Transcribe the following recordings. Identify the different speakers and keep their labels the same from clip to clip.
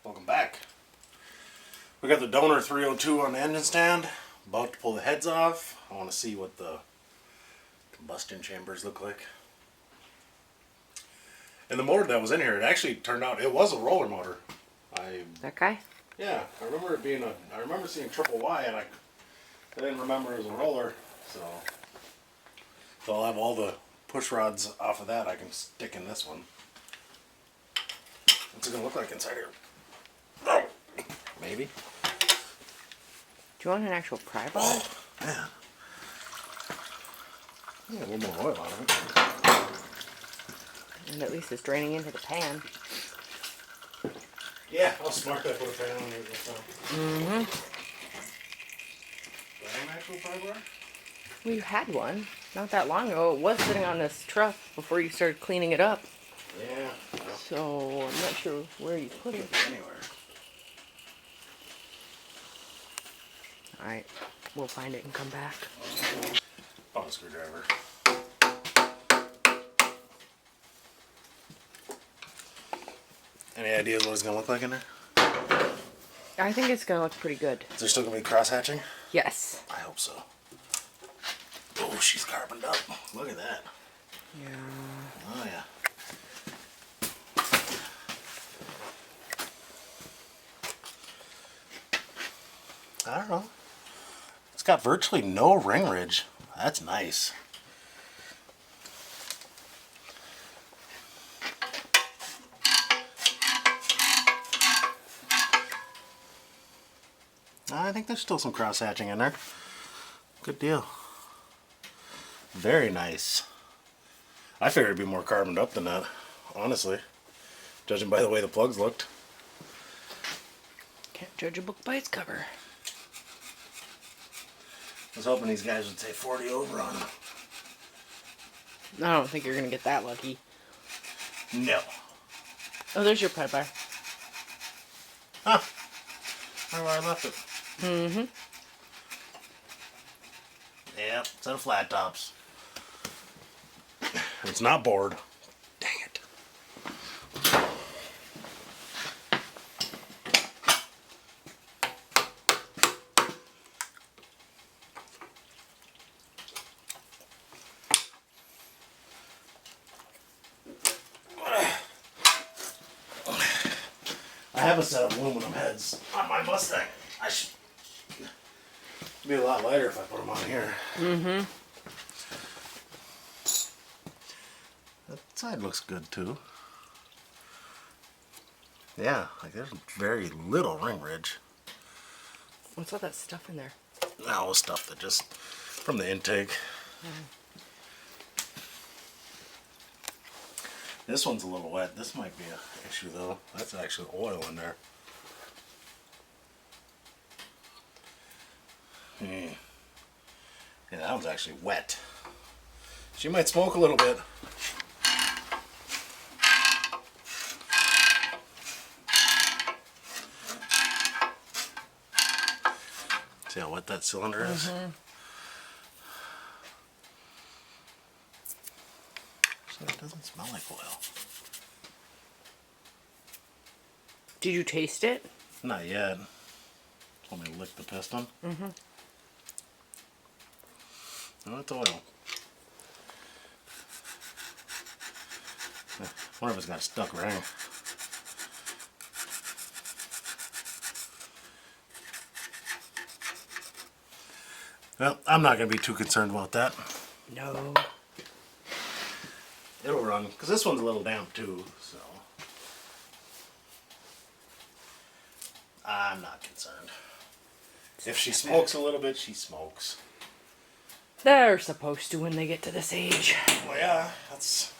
Speaker 1: Welcome back. We got the donor 302 on the engine stand. About to pull the heads off. I want to see what the combustion chambers look like. And the motor that was in here, it actually turned out, it was a roller motor.
Speaker 2: That guy?
Speaker 1: Yeah, I remember it being I remember seeing triple Y and I didn't remember it was a roller. So I'll have all the push rods off of that I can stick in this one. What's it going to look like inside here? Oh, maybe.
Speaker 2: Do you want an actual pry bar?
Speaker 1: Oh, man. Yeah, a little more oil on it.
Speaker 2: And at least it's draining into the pan.
Speaker 1: Yeah, how smart I put a pan on it this time.
Speaker 2: Mm-hmm.
Speaker 1: Do I have an actual pry bar?
Speaker 2: Well, you had one not that long ago. It was sitting on this truck before you started cleaning it up.
Speaker 1: Yeah.
Speaker 2: So I'm not sure where you put it.
Speaker 1: Anywhere.
Speaker 2: Alright, we'll find it and come back.
Speaker 1: Oh, a screwdriver. Any ideas what it's going to look like in there?
Speaker 2: I think it's going to look pretty good.
Speaker 1: Is there still going to be cross hatching?
Speaker 2: Yes.
Speaker 1: I hope so. Oh, she's carboned up. Look at that.
Speaker 2: Yeah.
Speaker 1: Oh, yeah. I don't know. It's got virtually no ring ridge. That's nice. I think there's still some cross hatching in there. Good deal. Very nice. I figured it'd be more carboned up than that, honestly. Judging by the way the plugs looked.
Speaker 2: Can't judge a book by its cover.
Speaker 1: I was hoping these guys would say 40 over on them.
Speaker 2: I don't think you're going to get that lucky.
Speaker 1: No.
Speaker 2: Oh, there's your pry bar.
Speaker 1: Huh. Where I left it.
Speaker 2: Mm-hmm.
Speaker 1: Yep, set of flat tops. It's not bored. Dang it. I have a set of aluminum heads on my Mustang. I should be a lot lighter if I put them on here.
Speaker 2: Mm-hmm.
Speaker 1: That side looks good too. Yeah, like there's very little ring ridge.
Speaker 2: What's all that stuff in there?
Speaker 1: No, stuff that just from the intake. This one's a little wet. This might be an issue though. That's actually oil in there. Yeah, that one's actually wet. She might smoke a little bit. See how wet that cylinder is?
Speaker 2: Mm-hmm.
Speaker 1: So it doesn't smell like oil.
Speaker 2: Did you taste it?
Speaker 1: Not yet. Let me lick the piston.
Speaker 2: Mm-hmm.
Speaker 1: No, it's oil. I wonder if it's got a stuck ring. Well, I'm not going to be too concerned about that.
Speaker 2: No.
Speaker 1: It'll run, because this one's a little damp too, so. I'm not concerned. If she smokes a little bit, she smokes.
Speaker 2: They're supposed to when they get to this age.
Speaker 1: Well, yeah, it's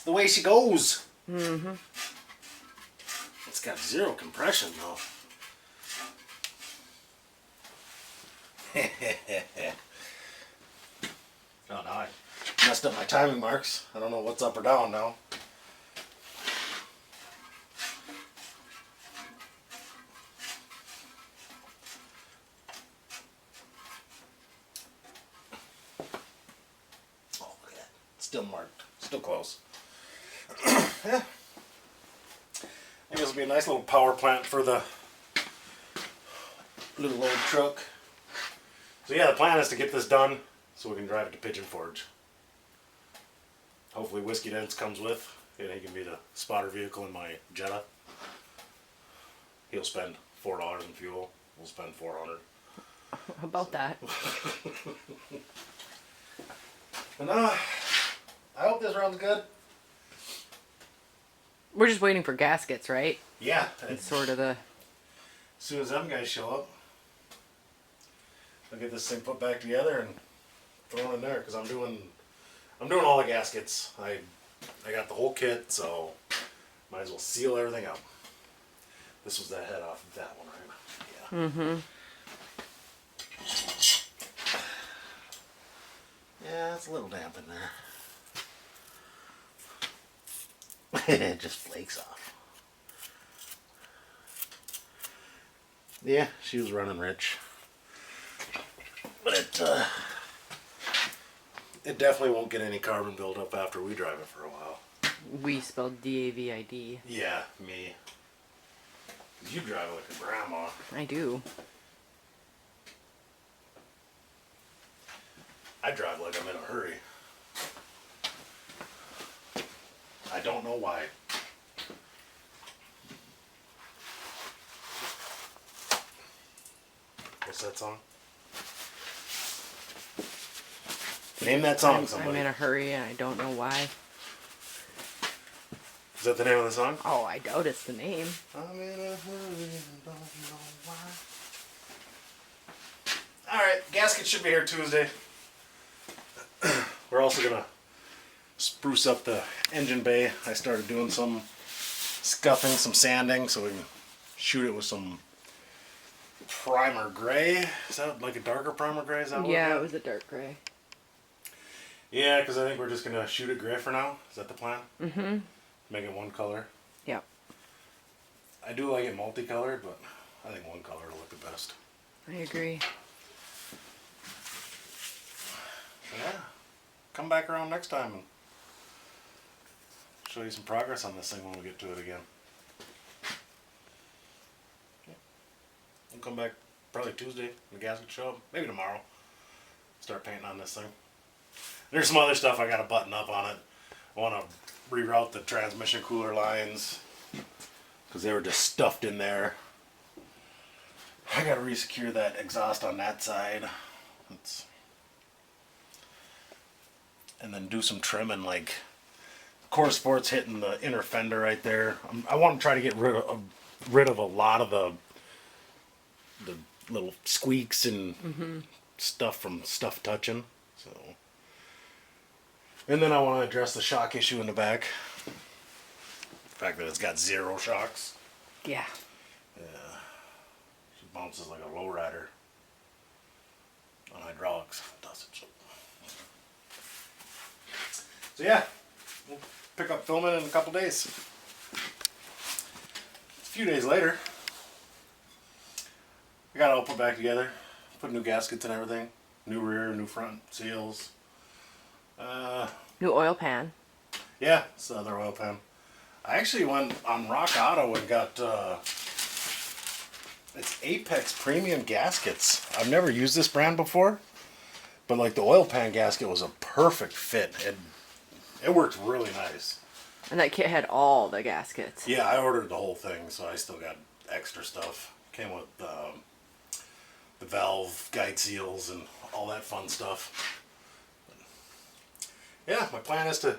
Speaker 1: the way she goes.
Speaker 2: Mm-hmm.
Speaker 1: It's got zero compression though. Oh no, I messed up my timing marks. I don't know what's up or down now. Oh, look at that. Still marked. Still close. Yeah. think this will be a nice little power plant for the little old truck. So yeah, the plan is to get this done so we can drive it to Pigeon Forge. Hopefully Whiskey Dents comes with, and he can be the spotter vehicle in my Jetta. He'll spend $4 in fuel. We'll spend $400.
Speaker 2: How about that?
Speaker 1: But I hope this runs good.
Speaker 2: We're just waiting for gaskets, right?
Speaker 1: Yeah.
Speaker 2: It's sort of the...
Speaker 1: As soon as them guys show up, I'll get this thing put back together and thrown in there, because I'm doing all the gaskets. I got the whole kit, so might as well seal everything up. This was that head off of that one, right? Yeah.
Speaker 2: Mm-hmm.
Speaker 1: Yeah, it's a little damp in there. It just flakes off. Yeah, she was running rich. But it definitely won't get any carbon buildup after we drive it for a while.
Speaker 2: We spelled D-A-V-I-D.
Speaker 1: Yeah, me. You drive like a grandma.
Speaker 2: I do.
Speaker 1: I drive like I'm in a hurry. I don't know why. What's that song? Name that song, somebody.
Speaker 2: I'm in a hurry and I don't know why.
Speaker 1: Is that the name of the song?
Speaker 2: Oh, I doubt it's the name.
Speaker 1: I'm in a hurry and don't know why. Alright, gasket should be here Tuesday. We're also gonna spruce up the engine bay. I started doing some scuffing, some sanding, so we can shoot it with some primer gray. Is that like a darker primer gray? Is that what
Speaker 2: Yeah, it was a dark gray.
Speaker 1: Yeah, because I think we're just gonna shoot it gray for now. Is that the plan?
Speaker 2: Mm-hmm.
Speaker 1: Make it one color.
Speaker 2: Yep.
Speaker 1: I do like it multicolored, but I think one color will look the best.
Speaker 2: I agree.
Speaker 1: Yeah. Come back around next time and show you some progress on this thing when we get to it again. We'll come back probably Tuesday. The gasket show up. Maybe tomorrow. Start painting on this thing. There's some other stuff I got to button up on it. I want to reroute the transmission cooler lines because they were just stuffed in there. I got to resecure that exhaust on that side. And then do some trimming, like Core Sports hitting the inner fender right there. I want to try to get rid of a lot of the little squeaks and stuff from stuff touching. So, and then I want to address the shock issue in the back. The fact that it's got 0 shocks.
Speaker 2: Yeah.
Speaker 1: Yeah. She bounces like a lowrider on hydraulics. Does it? So yeah, we'll pick up filming in a couple days. A few days later, I got it all put back together, put new gaskets and everything, new rear, new front seals.
Speaker 2: New oil pan.
Speaker 1: Yeah, it's the other oil pan. I actually went on Rock Auto and got it's Apex Premium gaskets. I've never used this brand before, but like the oil pan gasket was a perfect fit. It worked really nice.
Speaker 2: And that kit had all the gaskets.
Speaker 1: Yeah, I ordered the whole thing, so I still got extra stuff. Came with the valve guide seals and all that fun stuff. Yeah, my plan is to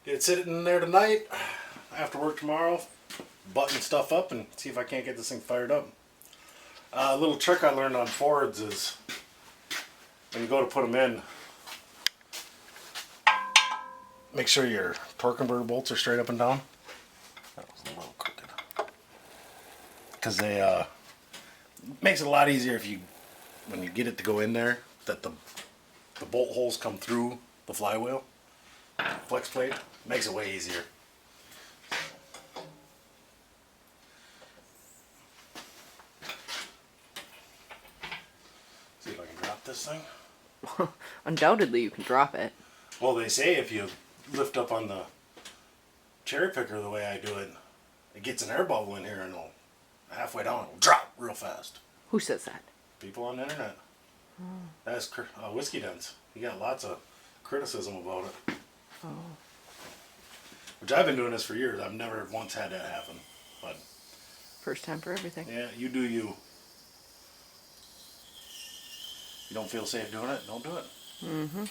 Speaker 1: get it sitting in there tonight, after work tomorrow, button stuff up and see if I can't get this thing fired up. A little trick I learned on Fords is when you go to put them in, make sure your torque converter bolts are straight up and down. That was a little crooked. Because they makes it a lot easier if you, when you get it to go in there, that the bolt holes come through the flywheel, flex plate. Makes it way easier. See if I can drop this thing.
Speaker 2: Undoubtedly, you can drop it.
Speaker 1: Well, they say if you lift up on the cherry picker the way I do it, it gets an air bubble in here and it'll halfway down it'll drop real fast.
Speaker 2: Who says that?
Speaker 1: People on the internet. That's Whiskey Dents. He got lots of criticism about it.
Speaker 2: Oh.
Speaker 1: Which I've been doing this for years. I've never once had that happen. But
Speaker 2: First time for everything.
Speaker 1: yeah, you do you. You don't feel safe doing it, don't do it.
Speaker 2: Mm-hmm.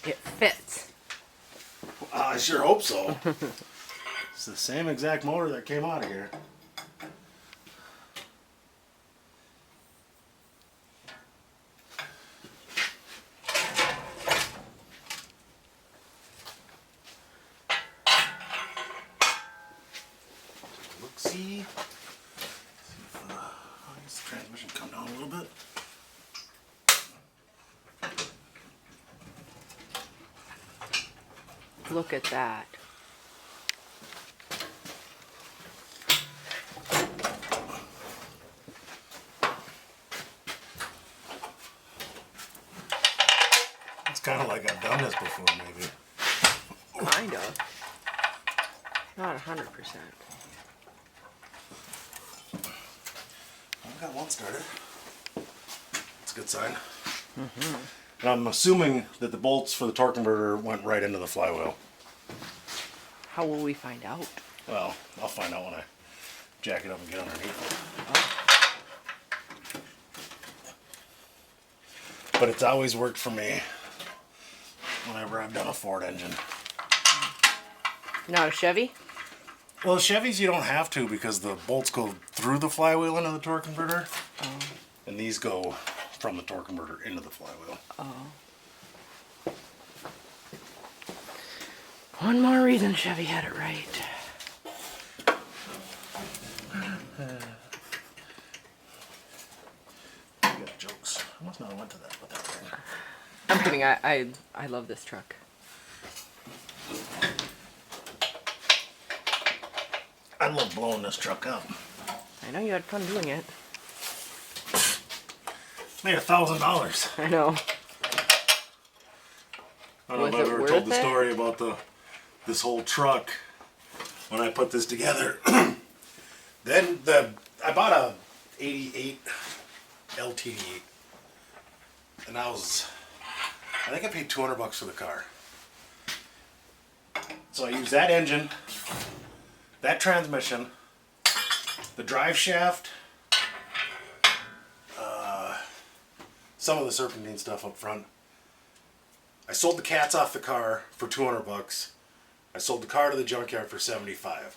Speaker 2: It fits.
Speaker 1: I sure hope so. It's the same exact motor that came out of here. Look, see if this transmission come down a little bit.
Speaker 2: Look at that.
Speaker 1: It's kind of like I've done this before, maybe.
Speaker 2: Kind of. Not 100%.
Speaker 1: I've got one started. That's a good sign. And I'm assuming that the bolts for the torque converter went right into the flywheel.
Speaker 2: How will we find out?
Speaker 1: Well, I'll find out when I jack it up and get underneath it. But it's always worked for me whenever I've done a Ford engine.
Speaker 2: Not a Chevy?
Speaker 1: Well, Chevys you don't have to because the bolts go through the flywheel into the torque converter.
Speaker 2: Oh.
Speaker 1: And these go from the torque converter into the flywheel.
Speaker 2: Oh. One more reason Chevy had it right.
Speaker 1: You got jokes. I must not have went to that with that thing.
Speaker 2: I'm kidding. I love this truck.
Speaker 1: I love blowing this truck up.
Speaker 2: I know you had fun doing it.
Speaker 1: Made $1,000.
Speaker 2: I know.
Speaker 1: I don't know
Speaker 2: Was
Speaker 1: if I've
Speaker 2: it
Speaker 1: ever
Speaker 2: worth
Speaker 1: told the
Speaker 2: it?
Speaker 1: story about this whole truck when I put this together. Then I bought a '88 LTD, and I think I paid $200 for the car. So I used that engine, that transmission, the drive shaft, some of the serpentine stuff up front. I sold the cats off the car for $200. I sold the car to the junkyard for $75.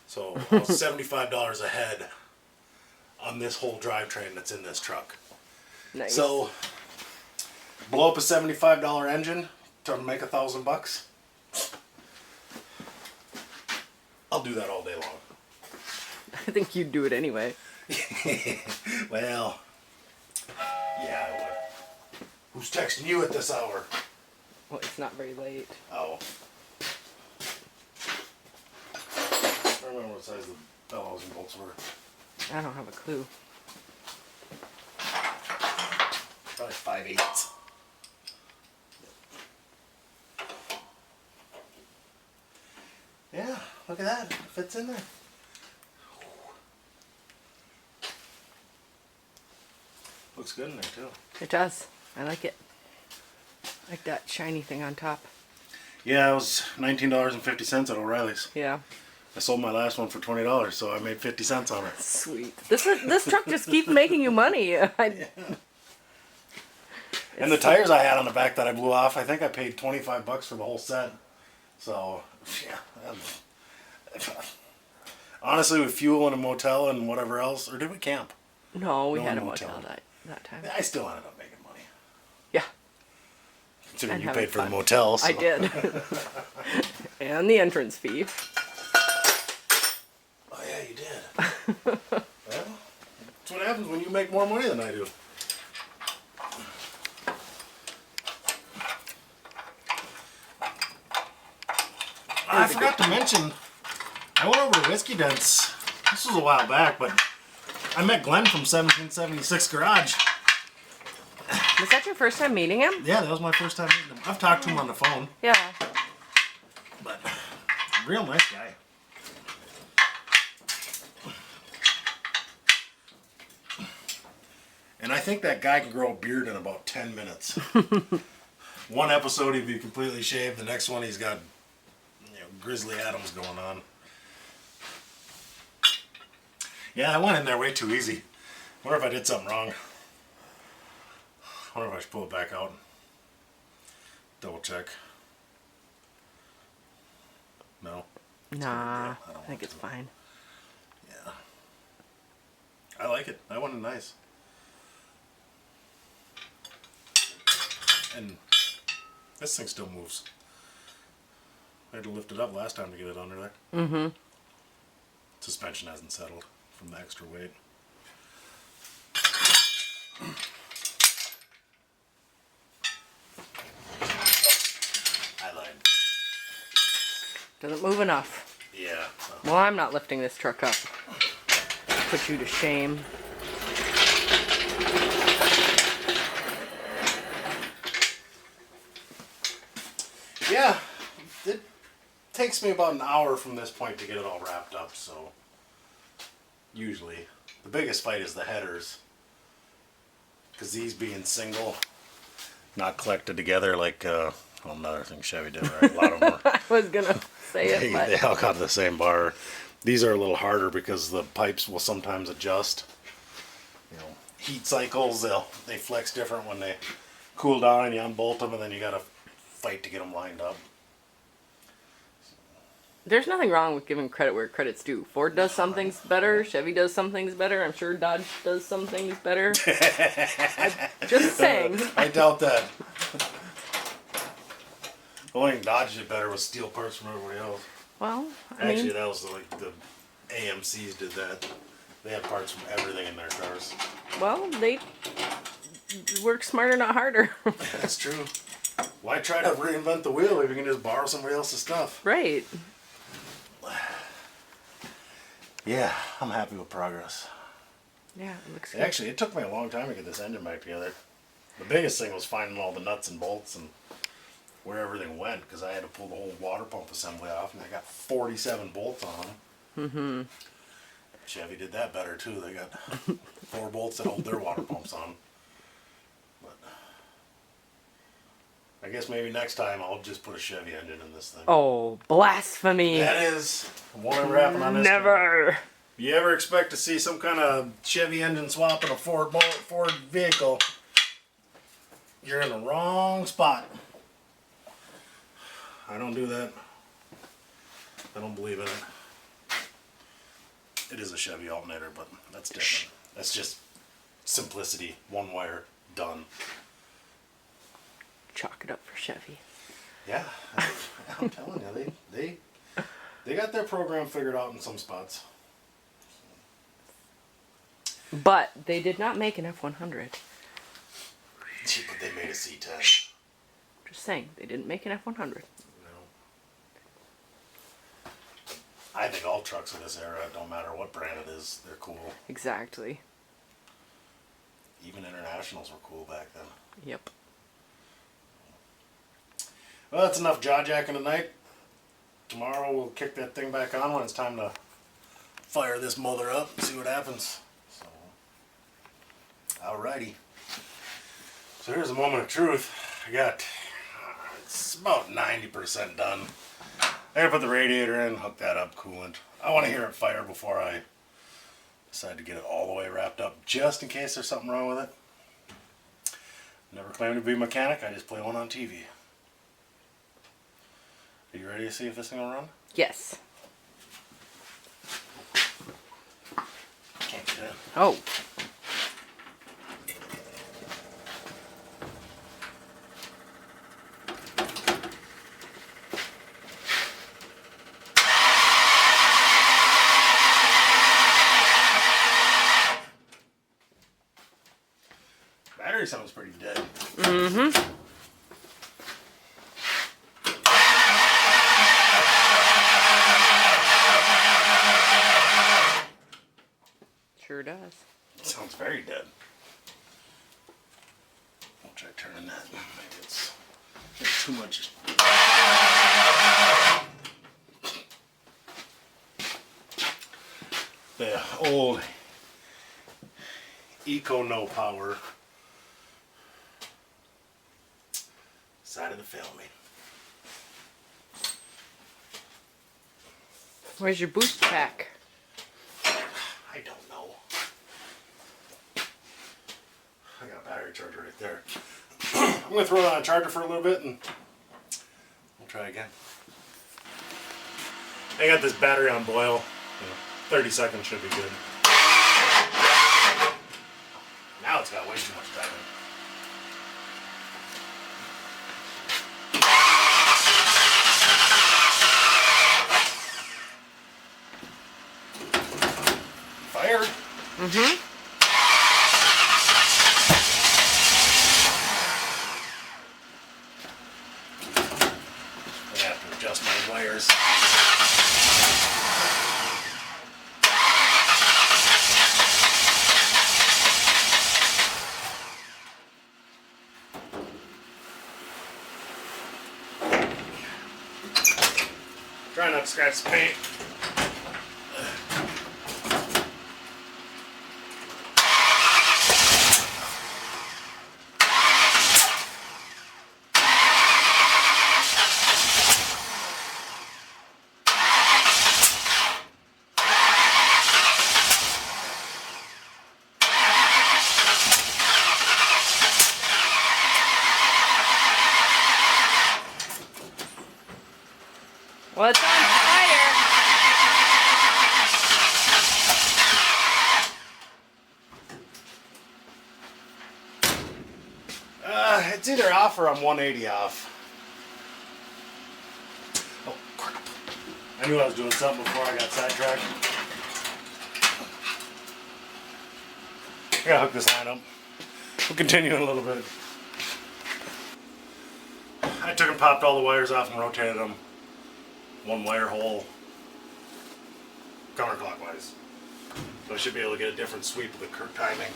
Speaker 1: So I was $75 ahead on this whole drivetrain that's in this truck.
Speaker 2: Nice.
Speaker 1: So blow up a $75 engine to make $1,000. I'll do that all day long.
Speaker 2: I think you'd do it anyway.
Speaker 1: Well, yeah, I would. Who's texting you at this hour?
Speaker 2: Well, it's not very late.
Speaker 1: Oh. I don't remember what size the bellows and bolts were.
Speaker 2: I don't have a clue.
Speaker 1: Probably 5/8. Yeah, look at that. It fits in there. Looks good in there too.
Speaker 2: It does. I like it. I like that shiny thing on top.
Speaker 1: Yeah, it was $19.50 at O'Reilly's.
Speaker 2: Yeah.
Speaker 1: I sold my last one for $20, so I made 50 cents on it.
Speaker 2: Sweet. This truck just keeps making you money.
Speaker 1: And the tires I had on the back that I blew off, I think I paid $25 for the whole set. So, yeah. Honestly, with fuel and a motel and whatever else, or did we camp?
Speaker 2: No, we
Speaker 1: No
Speaker 2: had a
Speaker 1: motel.
Speaker 2: motel that time.
Speaker 1: I still ended up making money.
Speaker 2: Yeah,
Speaker 1: Considering
Speaker 2: And
Speaker 1: you
Speaker 2: having
Speaker 1: paid for the
Speaker 2: fun.
Speaker 1: motel. So.
Speaker 2: I did. And the entrance fee.
Speaker 1: Oh, yeah, you did. Well, That's what happens when you make more money than I do. I forgot to mention, I went over to Whiskey Dents. This was a while back, but I met Glenn from 1776 Garage.
Speaker 2: Was that your first time meeting him?
Speaker 1: Yeah, that was my first time meeting him. I've talked to him on the phone.
Speaker 2: Yeah.
Speaker 1: But, real nice guy. And I think that guy can grow a beard in about 10 minutes. One episode he'd be completely shaved. The next one he's got, Grizzly Adams going on. Yeah, I went in there way too easy. Wonder if I did something wrong. Wonder if I should pull it back out. Double check. No.
Speaker 2: Nah, I think it's fine.
Speaker 1: Yeah. I like it. I went in nice. And this thing still moves. I had to lift it up last time to get it under there.
Speaker 2: Mm-hmm.
Speaker 1: Suspension hasn't settled from the extra weight. I lied.
Speaker 2: Doesn't move enough.
Speaker 1: Yeah.
Speaker 2: Well, I'm not lifting this truck up. Put you to shame.
Speaker 1: Yeah. It takes me about an hour from this point to get it all wrapped up, so usually. The biggest fight is the headers. Because these being single, not collected together like, another thing Chevy did, right? A lot of them are.
Speaker 2: I was gonna say it, but
Speaker 1: They all got the same bar. These are a little harder because the pipes will sometimes adjust. Heat cycles, they flex different when they cool down and you unbolt them, and then you gotta fight to get them lined up.
Speaker 2: there's nothing wrong with giving credit where credit's due. Ford does some things better. Chevy does some things better. I'm sure Dodge does some things better. Just saying.
Speaker 1: I doubt that. The only thing Dodge did better was steal parts from everybody else.
Speaker 2: Well,
Speaker 1: Actually, that was like the AMCs did that. They had parts from everything in their cars.
Speaker 2: well, they work smarter, not harder.
Speaker 1: That's true. Why try to reinvent the wheel if you can just borrow somebody else's stuff?
Speaker 2: Right.
Speaker 1: Yeah, I'm happy with progress.
Speaker 2: Yeah, it looks good.
Speaker 1: Actually, it took me a long time to get this engine back together. The biggest thing was finding all the nuts and bolts and where everything went, because I had to pull the whole water pump assembly off, and I got 47 bolts on them. Mm-hmm. Chevy did that better too. They got 4 bolts that hold their water pumps on. But I guess maybe next time I'll just put a Chevy engine in this thing.
Speaker 2: Oh, blasphemy.
Speaker 1: That is, won't ever happen on this.
Speaker 2: Never.
Speaker 1: If you ever expect to see some kind of Chevy engine swap in a Ford vehicle, you're in the wrong spot. I don't do that. I don't believe in it. It is a Chevy alternator, but that's different. That's just simplicity. One wire, done.
Speaker 2: Chalk it up for Chevy.
Speaker 1: Yeah, I'm telling you, they got their program figured out in some spots.
Speaker 2: But they did not make an F-100.
Speaker 1: But they made a C10.
Speaker 2: Just saying, they didn't make an F-100.
Speaker 1: I think all trucks in this era, don't matter what brand it is, they're cool.
Speaker 2: Exactly.
Speaker 1: Even Internationals were cool back then.
Speaker 2: Yep.
Speaker 1: Well, that's enough jaw-jacking tonight. Tomorrow we'll kick that thing back on when it's time to fire this mother up and see what happens. So, alrighty. So here's a moment of truth. It's about 90% done. I gotta put the radiator in, hook that up, coolant. I want to hear it fire before I decide to get it all the way wrapped up, just in case there's something wrong with it. Never claimed to be a mechanic, I just play one on TV. Are you ready to see if this thing will run?
Speaker 2: Yes.
Speaker 1: Can't get it.
Speaker 2: Oh.
Speaker 1: Battery sounds pretty dead.
Speaker 2: Mm-hmm. Sure does.
Speaker 1: It sounds very dead. I'll try turning that. Maybe it's too much. The old Eco No Power decided to fail me.
Speaker 2: Where's your boost pack?
Speaker 1: I don't know. I got a battery charger right there. I'm going to throw it on a charger for a little bit and we'll try again. I got this battery on boil. 30 seconds should be good. Now it's got way too much battery. Fired.
Speaker 2: Mm-hmm.
Speaker 1: I have to adjust my wires. Try not to scratch the paint.
Speaker 2: Well, it's on fire.
Speaker 1: It's either off or I'm 180 off. Oh, crap. I knew I was doing something before I got sidetracked. I gotta hook this line up. We'll continue in a little bit. I took and popped all the wires off and rotated them one wire hole counterclockwise. So I should be able to get a different sweep of the timing.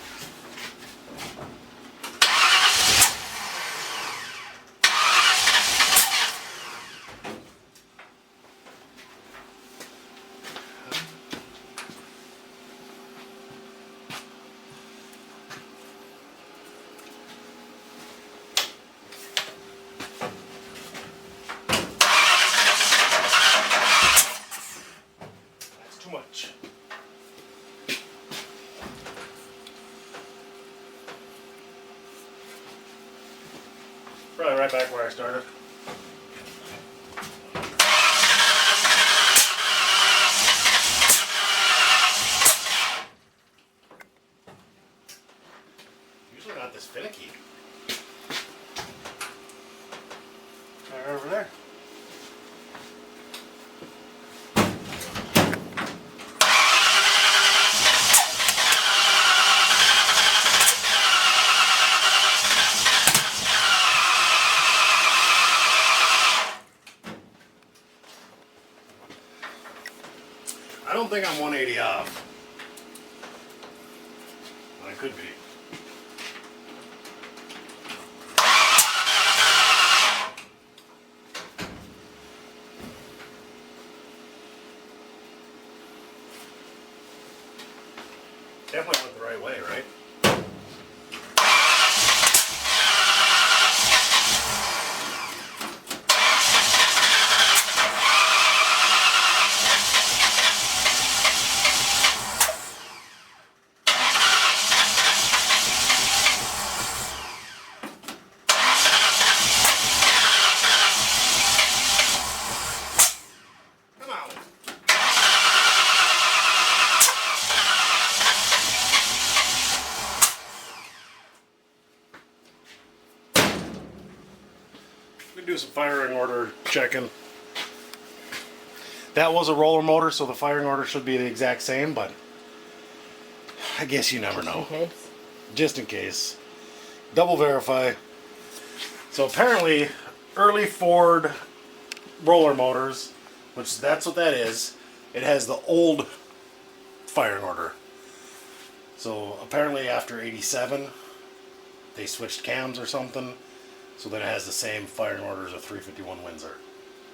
Speaker 1: Too much. Probably right back where I started. Usually not this finicky. Right over there. I don't think I'm 180 off. I could be. Definitely went the right way, right? Come on. We do some firing order checking. That was a roller motor, so the firing order should be the exact same, but I guess you never know.
Speaker 2: In case.
Speaker 1: Just in case. double verify. So apparently, early Ford roller motors, which that's what that is, it has the old firing order. So apparently after 87, they switched cams or something, so that it has the same firing order as a 351 Windsor.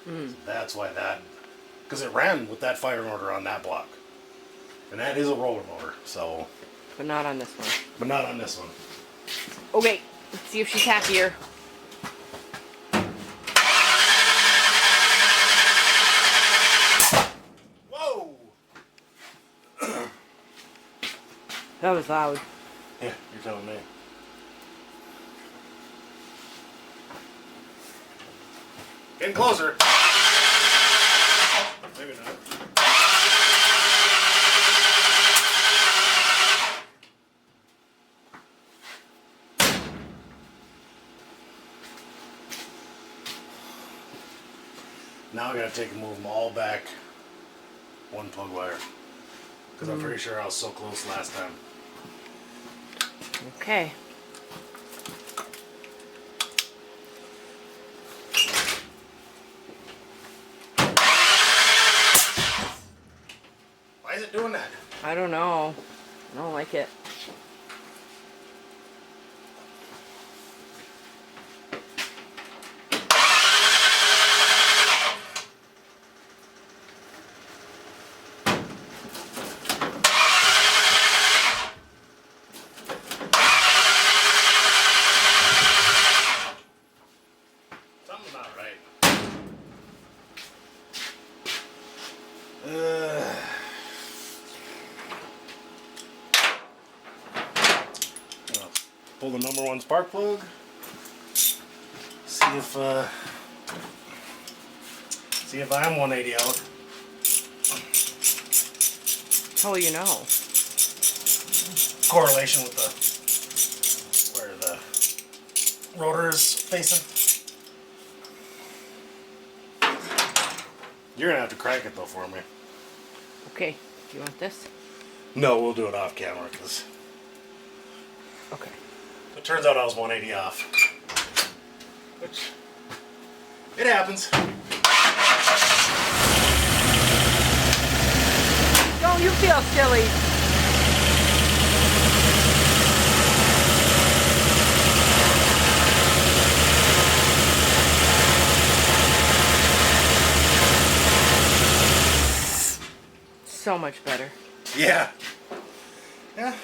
Speaker 1: So that's why that, because it ran with that firing order on that block. And that is a roller motor, so.
Speaker 2: But not on this one.
Speaker 1: But not on this one.
Speaker 2: Okay, let's see if she's happier.
Speaker 1: Whoa!
Speaker 2: That was loud.
Speaker 1: Yeah, you're telling me. Getting closer. Maybe not. Now I gotta take and move them all back one plug wire. Because I'm pretty sure I was so close last time.
Speaker 2: Okay.
Speaker 1: Why is it doing that?
Speaker 2: I don't know. I don't like it.
Speaker 1: Something's not right. Pull the number one spark plug. See if I'm 180 out.
Speaker 2: How will you know?
Speaker 1: Correlation with where the rotor is facing. You're gonna have to crank it though for me.
Speaker 2: Okay. Do you want this?
Speaker 1: No, we'll do it off camera because
Speaker 2: Okay.
Speaker 1: it turns out I was 180 off. Which it happens.
Speaker 2: Don't you feel silly? So much better.
Speaker 1: Yeah. Yeah.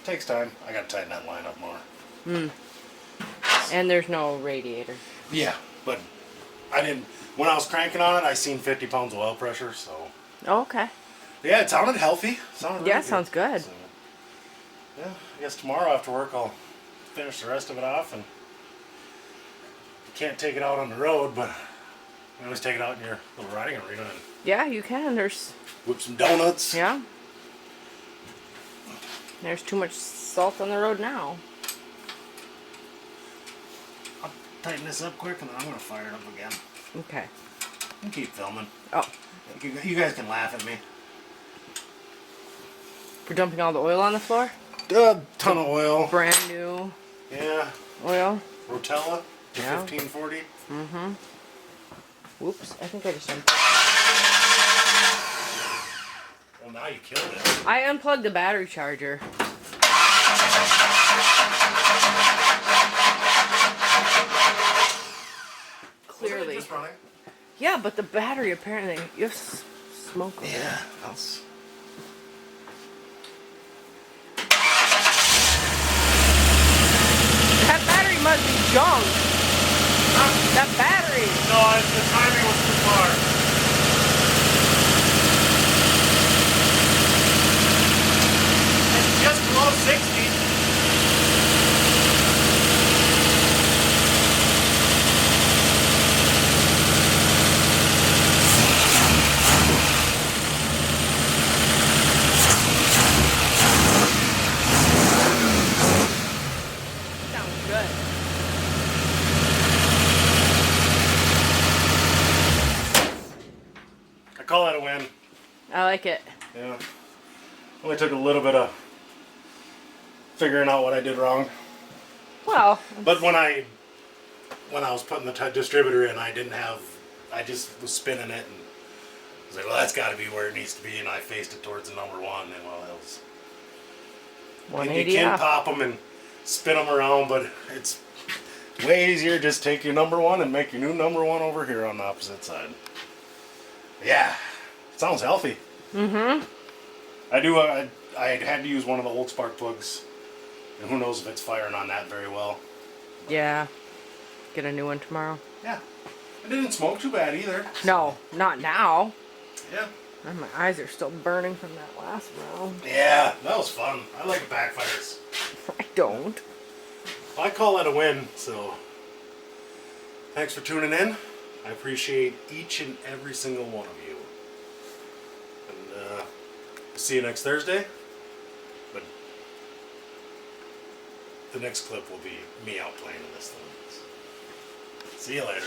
Speaker 1: Takes time. I gotta tighten that line up more.
Speaker 2: And there's no radiator.
Speaker 1: Yeah, but I didn't. When I was cranking on it, I seen 50 pounds of oil pressure. So
Speaker 2: Oh, okay.
Speaker 1: yeah, it sounded healthy. Sounded
Speaker 2: Yeah,
Speaker 1: really
Speaker 2: sounds good.
Speaker 1: So, yeah, I guess tomorrow after work I'll finish the rest of it off, and you can't take it out on the road, but you always take it out in your little riding arena and
Speaker 2: Yeah, you can. There's
Speaker 1: whip some donuts.
Speaker 2: yeah. There's too much salt on the road now.
Speaker 1: I'll tighten this up quick, and then I'm gonna fire it up again.
Speaker 2: Okay.
Speaker 1: And keep filming.
Speaker 2: Oh,
Speaker 1: You guys can laugh at me.
Speaker 2: for dumping all the oil on the floor?
Speaker 1: Ton of oil.
Speaker 2: Brand new
Speaker 1: Yeah.
Speaker 2: oil.
Speaker 1: Rotella.
Speaker 2: Yeah.
Speaker 1: 1540.
Speaker 2: Whoops, I think I just dumped.
Speaker 1: Well, now you killed it.
Speaker 2: I unplugged the battery charger. Clearly.
Speaker 1: Wasn't it just running?
Speaker 2: Yeah, but the battery apparently you have smoke over it.
Speaker 1: Yeah, that's.
Speaker 2: That battery must be junk. That battery.
Speaker 1: No, the timing was too far. It's just below 60.
Speaker 2: Sounds good.
Speaker 1: I call that a win.
Speaker 2: I like it.
Speaker 1: Yeah. Only took a little bit of figuring out what I did wrong.
Speaker 2: Well,
Speaker 1: But when I was putting the distributor in, I just was spinning it, and I was like, well, that's got to be where it needs to be, and I faced it towards the number one, and well, it was. You
Speaker 2: 180
Speaker 1: can
Speaker 2: off.
Speaker 1: pop them and spin them around, but it's way easier. Just take your number one and make your new number one over here on the opposite side. Yeah, it sounds healthy.
Speaker 2: Mm-hmm.
Speaker 1: I had to use one of the old spark plugs, and who knows if it's firing on that very well.
Speaker 2: Yeah. Get a new one tomorrow.
Speaker 1: Yeah, it didn't smoke too bad either.
Speaker 2: No, not now.
Speaker 1: Yeah.
Speaker 2: And my eyes are still burning from that last round.
Speaker 1: Yeah, that was fun. I like backfires.
Speaker 2: I don't.
Speaker 1: I call that a win, so thanks for tuning in. I appreciate each and every single one of you. And see you next Thursday. But the next clip will be me out playing in this thing. See you later.